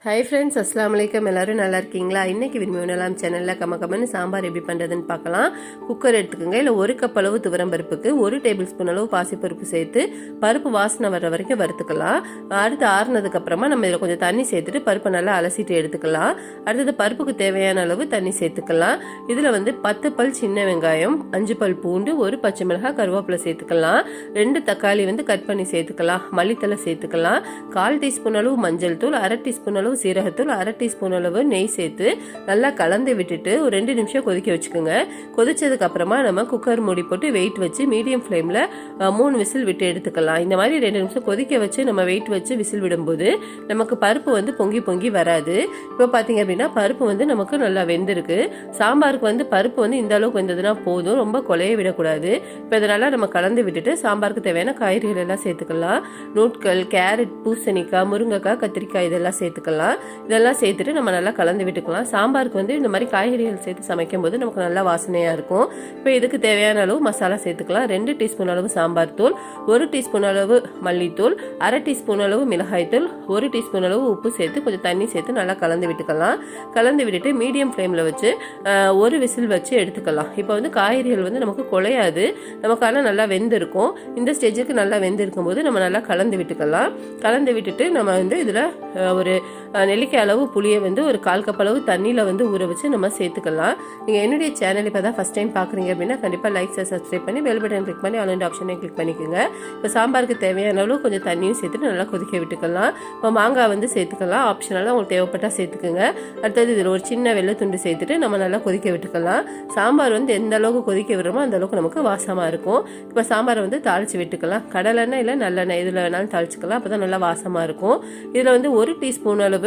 Hi friends, அஸ்ஸலாமு அலைக்கும். எல்லாரும் நல்லா இருக்கீங்களா? இன்னைக்கு விரும்பி உணலாம் சேனலில் கம்மன்னு சாம்பார் எப்படி பண்ணுறதுன்னு பார்க்கலாம். குக்கர் எடுத்துக்கோங்க. இல்லை 1 கப் அளவு துவரம் பருப்புக்கு 1 டேபிள் ஸ்பூன் அளவு பாசிப்பருப்பு சேர்த்து பருப்பு வாசனை வர்ற வரைக்கும் வறுத்துக்கலாம். அடுத்து ஆறுனதுக்கு அப்புறமா நம்ம இதில் கொஞ்சம் தண்ணி சேர்த்துட்டு பருப்பை நல்லா அலசிட்டு எடுத்துக்கலாம். அடுத்தது பருப்புக்கு தேவையான அளவு தண்ணி சேர்த்துக்கலாம். இதில் 10 பல் சின்ன வெங்காயம், 5 பல் பூண்டு, 1 பச்சை மிளகாய், கருவேப்பிலை சேர்த்துக்கலாம். 2 தக்காளி கட் பண்ணி சேர்த்துக்கலாம். மல்லித்தலை சேர்த்துக்கலாம். 1/4 டீஸ்பூன் அளவு மஞ்சள் தூள், 1/2 டீஸ்பூன் அளவு சீரகத்தூள், 1/2 டீஸ்பூன் அளவு நெய் சேர்த்து நல்லா கலந்து விட்டுட்டு ஒரு 2 நிமிஷம் கொதிக்க வச்சுக்கோங்க. கொதிச்சதுக்கு அப்புறமா நம்ம குக்கர் மூடி போட்டு வெயிட் வச்சு மீடியம் ஃப்ளேமில் 3 விசில் விட்டு எடுத்துக்கலாம். இந்த மாதிரி 2 நிமிஷம் கொதிக்க வச்சு நம்ம வெயிட் வச்சு விசில் விடும்போது நமக்கு பருப்பு பொங்கி பொங்கி வராது. இப்போ பார்த்தீங்க அப்படின்னா பருப்பு நமக்கு நல்லா வெந்திருக்கு. சாம்பாருக்கு பருப்பு இந்த அளவுக்கு வெந்ததுன்னா போதும், ரொம்ப கொலைய விடக்கூடாது. இப்போ இதனால நம்ம கலந்து விட்டுட்டு சாம்பாருக்கு தேவையான காய்கறிகள் எல்லாம் சேர்த்துக்கலாம். நூட்கள், கேரட், பூசணிக்காய், முருங்கைக்காய், கத்திரிக்காய் இதெல்லாம் சேர்த்துக்கலாம். இதெல்லாம் சேர்த்துட்டு நம்ம நல்லா கலந்து விட்டுக்கலாம். சாம்பாருக்கு இந்த மாதிரி காய்கறிகள் சேர்த்து சமைக்கும் போது நமக்கு நல்லா வாசனையா இருக்கும். இப்போ இதுக்கு தேவையான அளவு மசாலா சேர்த்துக்கலாம். 2 டீஸ்பூன் அளவு சாம்பார் தூள், 1 டீஸ்பூன் அளவு மல்லித்தூள், 1/2 டீஸ்பூன் அளவு மிளகாய் தூள், 1 டீஸ்பூன் அளவு உப்பு சேர்த்து கொஞ்சம் தண்ணி சேர்த்து நல்லா கலந்து விட்டுக்கலாம். கலந்து விட்டுட்டு மீடியம் ஃப்ளேமில் வச்சு ஒரு விசில் வச்சு எடுத்துக்கலாம். இப்போ காய்கறிகள் நமக்கு குழையாது, நமக்கு ஆனால் நல்லா வெந்திருக்கும். இந்த ஸ்டேஜுக்கு நல்லா வெந்திருக்கும் போது நம்ம நல்லா கலந்து விட்டுக்கலாம். கலந்து விட்டுட்டு நம்ம இதில் ஒரு நெல்லிக்காய் அளவு புளியை ஒரு 1/4 கப் அளவு தண்ணியில் ஊற வச்சு நம்ம சேர்த்துக்கலாம். நீங்கள் என்னுடைய சேனல் இப்போ தான் ஃபஸ்ட் டைம் பார்க்குறீங்க அப்படின்னா கண்டிப்பாக லைக் சப்ஸ்கிரைப் பண்ணி பெல் பட்டன் கிளிக் பண்ணி ஆல் ஆப்ஷனை கிளிக் பண்ணிக்கோங்க. இப்போ சாம்பாருக்கு தேவையான அளவு கொஞ்சம் தண்ணியும் சேர்த்துட்டு நல்லா கொதிக்க விட்டுக்கலாம். இப்போ மாங்காய் சேர்த்துக்கலாம், ஆப்ஷனலாக உங்களுக்கு தேவைப்பட்டால் சேர்த்துக்குங்க. அடுத்தது இதில் ஒரு சின்ன வெள்ளை துண்டு சேர்த்துட்டு நம்ம நல்லா கொதிக்க விட்டுக்கலாம். சாம்பார் எந்த அளவுக்கு கொதிக்க விடுறோமோ அந்த அளவுக்கு நமக்கு வாசமாக இருக்கும். இப்போ சாம்பாரை தாளித்து விட்டுக்கலாம். கடலெண்ணெய் இல்லை நல்லெண்ணெய் இதில் வேணாலும் தாளிச்சுக்கலாம், அப்போ தான் நல்லா வாசமாக இருக்கும். இதில் 1 டீஸ்பூன் அளவு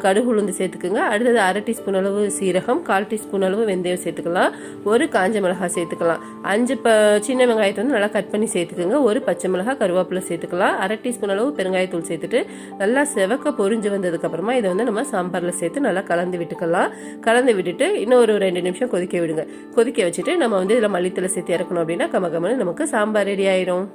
கடுகு உளுந்து சேர்த்துக்குங்க. அடுத்தது 1/2 டீஸ்பூன் அளவு சீரகம், 1/4 டீஸ்பூன் அளவு வெந்தயம் சேர்த்துக்கலாம். 1 காஞ்ச மிளகாய் சேர்த்துக்கலாம். 5 சின்ன வெங்காயத்தை நல்லா கட் பண்ணி சேர்த்துக்குங்க. 1 பச்சை மிளகாய், கருவேப்பிலை சேர்த்துக்கலாம். 1/2 டீஸ்பூன் அளவு பெருங்காயத்தூள் சேர்த்துட்டு நல்லா செவக்க பொரிஞ்சு வந்ததுக்கு அப்புறமா இதை நம்ம சாம்பாரில் சேர்த்து நல்லா கலந்து விட்டுக்கலாம். கலந்து விட்டுட்டு இன்னும் ஒரு 2 நிமிஷம் கொதிக்க விடுங்க. கொதிக்க வச்சுட்டு நம்ம இதில் மல்லித்தலை சேர்த்து இறக்கணும் அப்படின்னா கமகமன்னு நமக்கு சாம்பார் ரெடி ஆயிரும்.